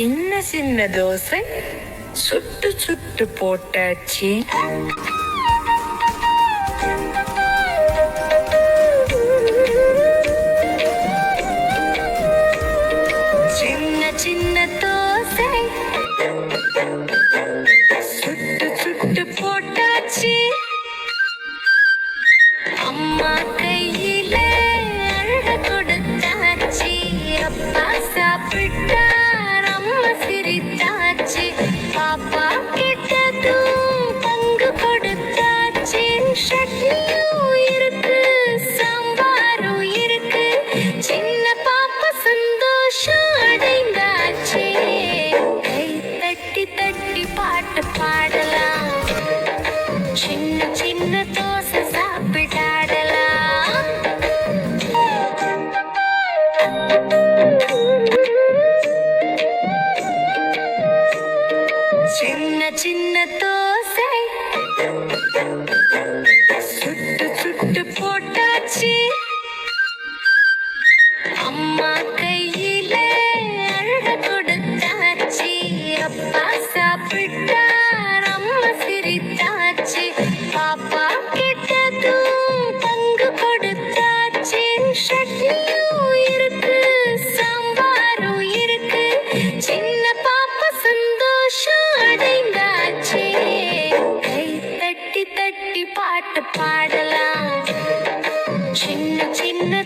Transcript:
சின்ன சின்ன தோசை சுட்டு சுட்டு போட்டாச்சு. சின்ன சின்ன தோசை சுட்டு சுட்டு போட்டாச்சு. அம்மா கையில அழக கொடுத்தாச்சு. அப்பா சாப்பிட்டார், அம்மா சிரித்தாச்சு. பாப்பா கிட்டதும் பங்கு கொடுத்தாச்சு. சட்னியும் இருக்கு, சாம்பாரும் இருக்கு. சின்ன பாப்பா சந்தோஷம் அடைந்தாச்சு. கை தட்டி தட்டி பாட்டு பாடலாம், சின்ன சின்ன தோசை சாப்பிடாடலாம். சின்ன சின்ன தோசை சுட்டு சுட்டு போட்டாச்சு. அம்மா கையில அழக கொடுத்தாச்சு. அப்பா சாப்பிட்டார், அம்மா சிரித்தாச்சு. பாப்பா கிட்டதும் பங்கு கொடுத்தாச்சு. சட்னியும் இருக்கு, சாம்பாரும் இருக்கு. சின்ன பாப்பா சந்தோஷம் அடைந்தாச்சு. கை தட்டி தட்டி பாட்டு பாடலாம், சின்ன சின்ன